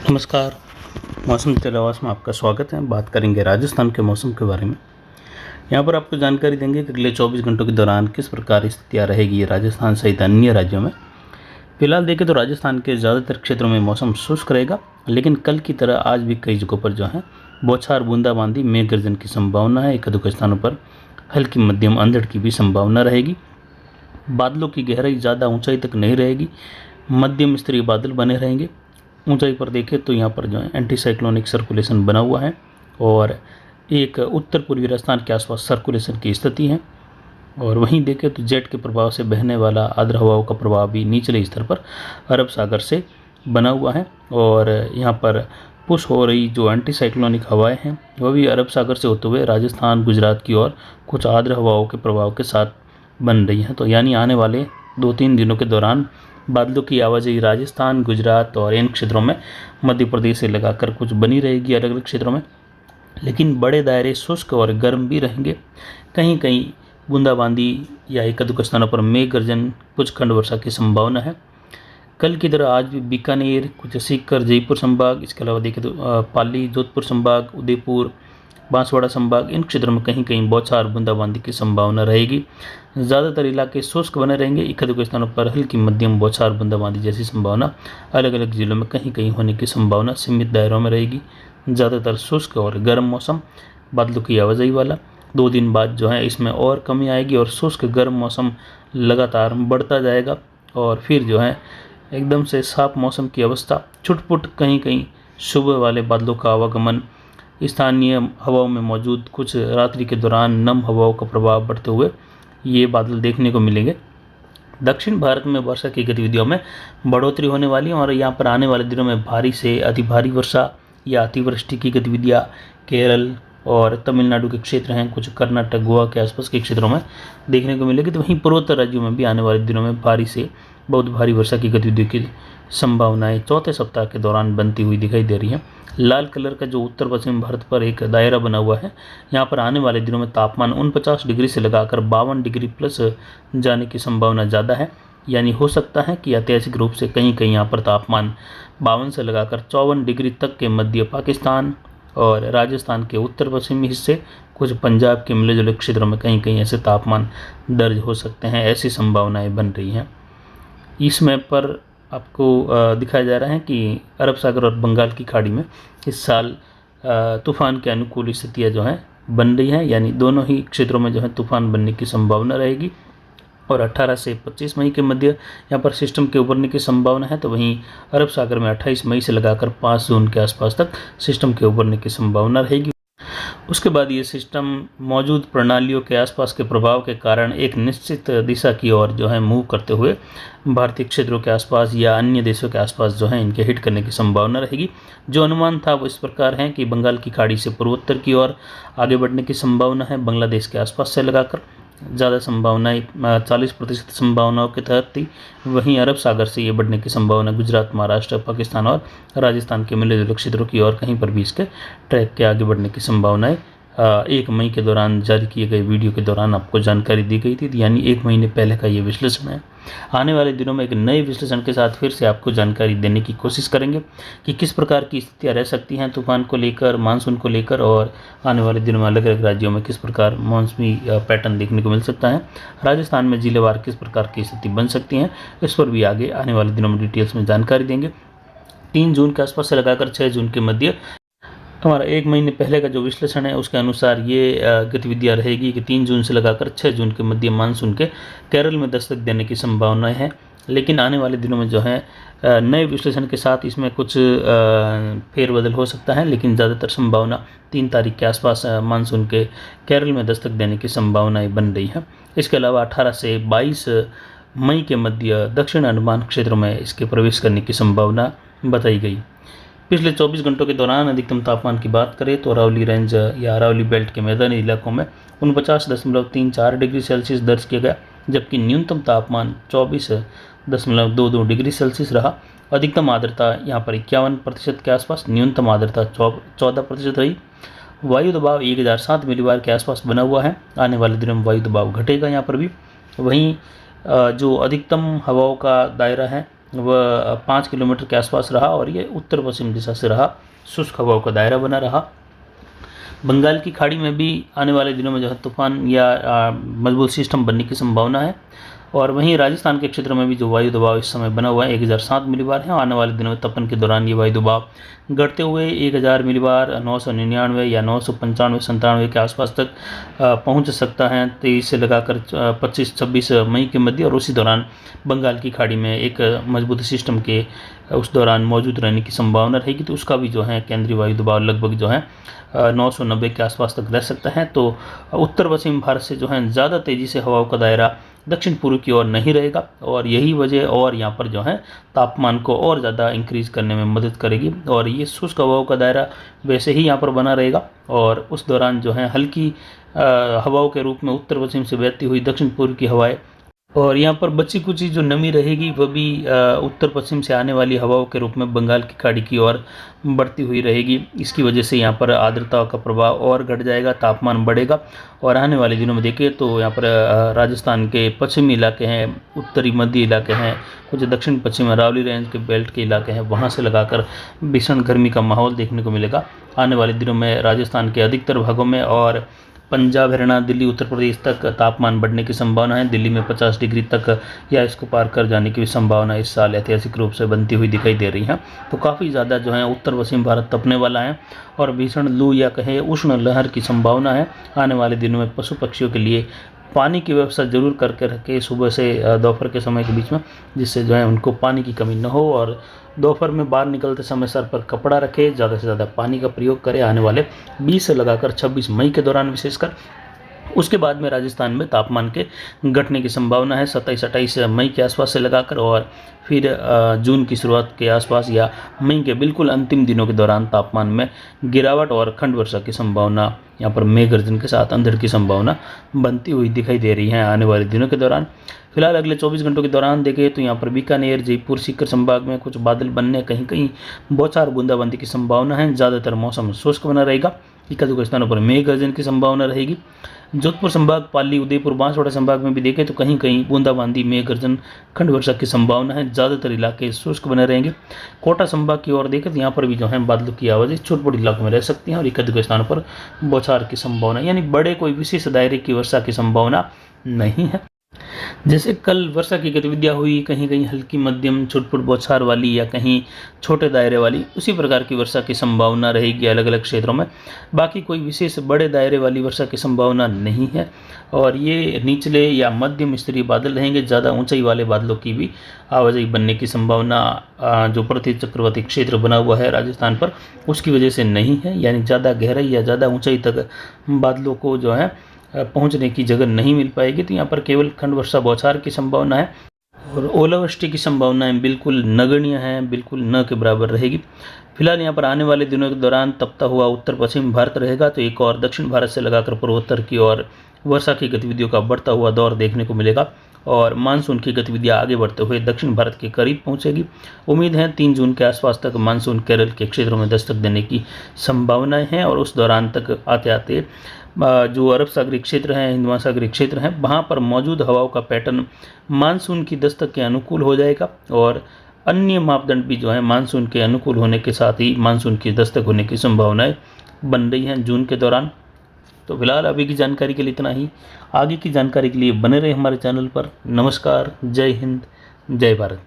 नमस्कार। मौसम तेलावास में आपका स्वागत है। बात करेंगे राजस्थान के मौसम के बारे में। यहाँ पर आपको जानकारी देंगे कि अगले 24 घंटों के दौरान किस प्रकार स्थितियाँ रहेगी राजस्थान सहित अन्य राज्यों में। फिलहाल देखें तो राजस्थान के ज़्यादातर क्षेत्रों में मौसम शुष्क रहेगा, लेकिन कल की तरह आज भी कई जगहों पर जो है बौछार, बूंदाबांदी, मेघ गर्जन की संभावना है। एक दो स्थानों पर हल्की मध्यम अंधड़ की भी संभावना रहेगी। बादलों की गहराई ज़्यादा ऊंचाई तक नहीं रहेगी, मध्यम स्तरीय बादल बने रहेंगे। ऊंचाई पर देखें तो यहाँ पर जो है एंटी साइक्लोनिक सर्कुलेशन बना हुआ है और एक उत्तर पूर्वी राजस्थान के आसपास सर्कुलेशन की स्थिति है। और वहीं देखें तो जेट के प्रभाव से बहने वाला आर्द्र हवाओं का प्रभाव भी निचले स्तर पर अरब सागर से बना हुआ है। और यहाँ पर पुश हो रही जो एंटी साइक्लोनिक हवाएं हैं वह भी अरब सागर से होते हुए राजस्थान, गुजरात की ओर कुछ आर्द्र हवाओं के प्रभाव के साथ बन रही हैं। तो यानी आने वाले 2-3 दिनों के दौरान बादलों की आवाजाही राजस्थान, गुजरात और इन क्षेत्रों में मध्य प्रदेश से लगाकर कुछ बनी रहेगी अलग अलग क्षेत्रों में, लेकिन बड़े दायरे शुष्क और गर्म भी रहेंगे। कहीं कहीं बूंदाबांदी या एक दो स्थानों पर मेघ गर्जन, कुछ खंड वर्षा की संभावना है। कल की तरह आज भी बीकानेर, कुछ सीकर, जयपुर संभाग, इसके अलावा देखें तो पाली, जोधपुर संभाग, उदयपुर, बांसवाड़ा संभाग, इन क्षेत्रों में कहीं कहीं बौछार बूंदाबांदी की संभावना रहेगी। ज़्यादातर इलाके शुष्क बने रहेंगे। एक दो स्थानों पर हल्की मध्यम बौछार बूंदाबांदी जैसी संभावना अलग अलग जिलों में कहीं कहीं होने की संभावना सीमित दायरों में रहेगी। ज़्यादातर शुष्क और गर्म मौसम, बादलों की आवाजाही वाला। 2 दिन बाद जो है इसमें और कमी आएगी और शुष्क गर्म मौसम लगातार बढ़ता जाएगा और फिर जो है एकदम से साफ मौसम की अवस्था, छुटपुट कहीं कहीं सुबह वाले बादलों का आवागमन, स्थानीय हवाओं में मौजूद कुछ रात्रि के दौरान नम हवाओं का प्रभाव बढ़ते हुए ये बादल देखने को मिलेंगे। दक्षिण भारत में वर्षा की गतिविधियों में बढ़ोतरी होने वाली है और यहाँ पर आने वाले दिनों में भारी से अति भारी वर्षा या अतिवृष्टि की गतिविधियाँ केरल और तमिलनाडु के क्षेत्र हैं, कुछ कर्नाटक, गोवा के आसपास के क्षेत्रों में देखने को मिलेगी। तो वहीं पूर्वोत्तर राज्यों में भी आने वाले दिनों में भारी से बहुत भारी वर्षा की गतिविधियों की संभावनाएं चौथे सप्ताह के दौरान बनती हुई दिखाई दे रही हैं। लाल कलर का जो उत्तर पश्चिम भारत पर एक दायरा बना हुआ है, यहाँ पर आने वाले दिनों में तापमान 49 डिग्री से लगाकर 52 डिग्री प्लस जाने की संभावना ज़्यादा है। यानी हो सकता है कि ऐतिहासिक रूप से कहीं कहीं यहाँ पर तापमान 52 से लगाकर 54 डिग्री तक के मध्य पाकिस्तान और राजस्थान के उत्तर पश्चिमी हिस्से, कुछ पंजाब के मिले जुले क्षेत्रों में कहीं कहीं ऐसे तापमान दर्ज हो सकते हैं। ऐसी संभावनाएं बन रही हैं। इस मैप पर आपको दिखाया जा रहा है कि अरब सागर और बंगाल की खाड़ी में इस साल तूफ़ान के अनुकूल स्थितियाँ जो हैं बन रही हैं। यानी दोनों ही क्षेत्रों में जो है तूफ़ान बनने की संभावना रहेगी और 18 से 25 मई के मध्य यहाँ पर सिस्टम के उभरने की संभावना है। तो वहीं अरब सागर में 28 मई से लगाकर 5 जून के आसपास तक सिस्टम के उभरने की संभावना रहेगी। उसके बाद ये सिस्टम मौजूद प्रणालियों के आसपास के प्रभाव के कारण एक निश्चित दिशा की ओर जो है मूव करते हुए भारतीय क्षेत्रों के आसपास या अन्य देशों के आसपास जो है इनके हिट करने की संभावना रहेगी। जो अनुमान था वो इस प्रकार है कि बंगाल की खाड़ी से पूर्वोत्तर की ओर आगे बढ़ने की संभावना है, बांग्लादेश के आसपास से लगाकर ज़्यादा संभावनाएं 40% संभावनाओं के तहत थी। वहीं अरब सागर से ये बढ़ने की संभावना गुजरात, महाराष्ट्र, पाकिस्तान और राजस्थान के मिले जुले क्षेत्रों की ओर कहीं पर भी इसके ट्रैक के आगे बढ़ने की संभावनाएं 1 मई के दौरान जारी किए गए वीडियो के दौरान आपको जानकारी दी गई थी। यानी 1 महीने पहले का ये विश्लेषण है। आने वाले दिनों में एक नए विश्लेषण के साथ फिर से आपको जानकारी देने की कोशिश करेंगे कि किस प्रकार की स्थितियाँ रह सकती हैं तूफान को लेकर, मानसून को लेकर, और आने वाले दिनों में अलग अलग राज्यों में किस प्रकार मौसमी पैटर्न देखने को मिल सकता है। राजस्थान में जिलेवार किस प्रकार की स्थिति बन सकती हैं, इस पर भी आगे आने वाले दिनों में डिटेल्स में जानकारी देंगे। 3 जून के आसपास से लगाकर 6 जून के मध्य हमारा 1 महीने पहले का जो विश्लेषण है उसके अनुसार ये गतिविधियाँ रहेगी कि 3 जून से लगाकर 6 जून के मध्य मानसून के केरल में दस्तक देने की संभावना है। लेकिन आने वाले दिनों में जो है नए विश्लेषण के साथ इसमें कुछ फेरबदल हो सकता है, लेकिन ज़्यादातर संभावना 3 तारीख के आसपास मानसून के केरल में दस्तक देने की संभावनाएं बन रही है। इसके अलावा 18 से 22 मई के मध्य दक्षिण अंडमान क्षेत्र में इसके प्रवेश करने की संभावना बताई गई। पिछले 24 घंटों के दौरान अधिकतम तापमान की बात करें तो अरावली रेंज या अरावली बेल्ट के मैदानी इलाकों में 49.34 डिग्री सेल्सियस दर्ज किया गया, जबकि न्यूनतम तापमान 24.22 डिग्री सेल्सियस रहा। अधिकतम आर्द्रता यहाँ पर 51% के आसपास, न्यूनतम आर्द्रता 14% रही। वायु दबाव 1007 मिलीबार के आसपास बना हुआ है। आने वाले दिनों में वायु दबाव घटेगा यहाँ पर भी। वहीं जो अधिकतम हवाओं का दायरा है वह 5 किलोमीटर के आसपास रहा और ये उत्तर पश्चिम दिशा से रहा, शुष्क हवाओं का दायरा बना रहा। बंगाल की खाड़ी में भी आने वाले दिनों में जो है तूफान या मजबूत सिस्टम बनने की संभावना है। और वहीं राजस्थान के क्षेत्र में भी जो वायु दबाव इस समय बना हुआ है 1007 मिलीबार है। आने वाले दिनों में तपन के दौरान ये वायु दबाव घटते हुए 1000 मिलीबार 999 या 995-97 के आसपास तक पहुंच सकता है 23 से लगाकर 25-26 मई के मध्य। और उसी दौरान बंगाल की खाड़ी में एक मजबूत सिस्टम के उस दौरान मौजूद रहने की संभावना रहेगी। तो उसका भी जो है केंद्रीय वायु दबाव लगभग जो है 990 के आसपास तक रह सकता है। तो उत्तर पश्चिम भारत से जो है ज़्यादा तेज़ी से हवाओं का दायरा दक्षिण पूर्व की ओर नहीं रहेगा और यही वजह और यहाँ पर जो है तापमान को और ज़्यादा इंक्रीज़ करने में मदद करेगी। और ये शुष्क हवाओं का दायरा वैसे ही यहाँ पर बना रहेगा और उस दौरान जो है हल्की हवाओं के रूप में उत्तर पश्चिम से बहती हुई दक्षिण पूर्व की हवाएं और यहाँ पर बची कुची जो नमी रहेगी वह भी उत्तर पश्चिम से आने वाली हवाओं के रूप में बंगाल की खाड़ी की ओर बढ़ती हुई रहेगी। इसकी वजह से यहाँ पर आर्द्रता का प्रभाव और घट जाएगा, तापमान बढ़ेगा। और आने वाले दिनों में देखिए तो यहाँ पर राजस्थान के पश्चिमी इलाके हैं, उत्तरी मध्य इलाके हैं, कुछ दक्षिण पश्चिम अरावली रेंज के बेल्ट के इलाके हैं, वहाँ से लगाकर भीषण गर्मी का माहौल देखने को मिलेगा आने वाले दिनों में राजस्थान के अधिकतर भागों में। और पंजाब, हरियाणा, दिल्ली, उत्तर प्रदेश तक तापमान बढ़ने की संभावना है। दिल्ली में 50 डिग्री तक या इसको पार कर जाने की भी संभावना इस साल ऐतिहासिक रूप से बनती हुई दिखाई दे रही है। तो काफ़ी ज़्यादा जो है उत्तर पश्चिम भारत तपने वाला है और भीषण लू या कहे उष्ण लहर की संभावना है। आने वाले दिनों में पशु पक्षियों के लिए पानी की व्यवस्था जरूर करके रखें सुबह से दोपहर के समय के बीच में, जिससे जो है उनको पानी की कमी न हो। और दोपहर में बाहर निकलते समय सर पर कपड़ा रखें, ज़्यादा से ज़्यादा पानी का प्रयोग करें आने वाले 20 से लगाकर 26 मई के दौरान विशेषकर। उसके बाद में राजस्थान में तापमान के घटने की संभावना है 27-28 मई के आसपास से लगाकर और फिर जून की शुरुआत के आसपास या मई के बिल्कुल अंतिम दिनों के दौरान तापमान में गिरावट और खंड वर्षा की संभावना, यहाँ पर मेघ गर्जन के साथ अंधड़ की संभावना बनती हुई दिखाई दे रही है आने वाले दिनों के दौरान। फिलहाल अगले 24 घंटों के दौरान देखें तो यहाँ पर बीकानेर, जयपुर, सीकर संभाग में कुछ बादल बनने, कहीं कहीं बौछार बूंदाबांदी की संभावना है। ज़्यादातर मौसम शुष्क बना रहेगा, एक-दो स्थानों पर मेघ गर्जन की संभावना रहेगी। जोधपुर संभाग, पाली, उदयपुर, बांसवाड़ा संभाग में भी देखें तो कहीं कहीं बूंदाबांदी, मेघ गर्जन, खंड वर्षा की संभावना है। ज़्यादातर इलाके शुष्क बने रहेंगे। कोटा संभाग की ओर देखें तो यहाँ पर भी जो है बादलों की आवाज़ें छोटे-छोटे इलाकों में रह सकती हैं और एक-दो स्थानों पर बौछार की संभावना, यानी बड़े कोई विशेष दायरे की वर्षा की संभावना नहीं है। जैसे कल वर्षा की गतिविधियाँ हुई, कहीं कहीं हल्की मध्यम छुटपुट बौछार वाली या कहीं छोटे दायरे वाली, उसी प्रकार की वर्षा की संभावना रहेगी अलग अलग क्षेत्रों में। बाकी कोई विशेष बड़े दायरे वाली वर्षा की संभावना नहीं है और ये निचले या मध्यम स्तरीय बादल रहेंगे। ज़्यादा ऊंचाई वाले बादलों की भी आवाजाही बनने की संभावना जो प्रति चक्रवाती क्षेत्र बना हुआ है राजस्थान पर, उसकी वजह से नहीं है। यानी ज़्यादा गहराई या ज़्यादा ऊंचाई तक बादलों को जो है पहुंचने की जगह नहीं मिल पाएगी। तो यहाँ पर केवल खंड वर्षा बौछार की संभावना है और ओलावृष्टि की संभावनाएं बिल्कुल नगण्य हैं, बिल्कुल न के बराबर रहेगी। फिलहाल यहाँ पर आने वाले दिनों के दौरान तपता हुआ उत्तर पश्चिम भारत रहेगा, तो एक और दक्षिण भारत से लगाकर पूर्वोत्तर की ओर वर्षा की गतिविधियों का बढ़ता हुआ दौर देखने को मिलेगा और मानसून की गतिविधियां आगे बढ़ते हुए दक्षिण भारत के करीब पहुंचेगी। उम्मीद है 3 जून के आसपास तक मानसून केरल के क्षेत्रों में दस्तक देने की संभावनाएं हैं और उस दौरान तक आते आते जो अरब सागरीय क्षेत्र हैं, हिंद महासागरीय क्षेत्र हैं, वहाँ पर मौजूद हवाओं का पैटर्न मानसून की दस्तक के अनुकूल हो जाएगा और अन्य मापदंड भी जो है मानसून के अनुकूल होने के साथ ही मानसून की दस्तक होने की संभावनाएं बन रही हैं जून के दौरान। तो फिलहाल अभी की जानकारी के लिए इतना ही। आगे की जानकारी के लिए बने रहे हमारे चैनल पर। नमस्कार, जय हिंद, जय भारत।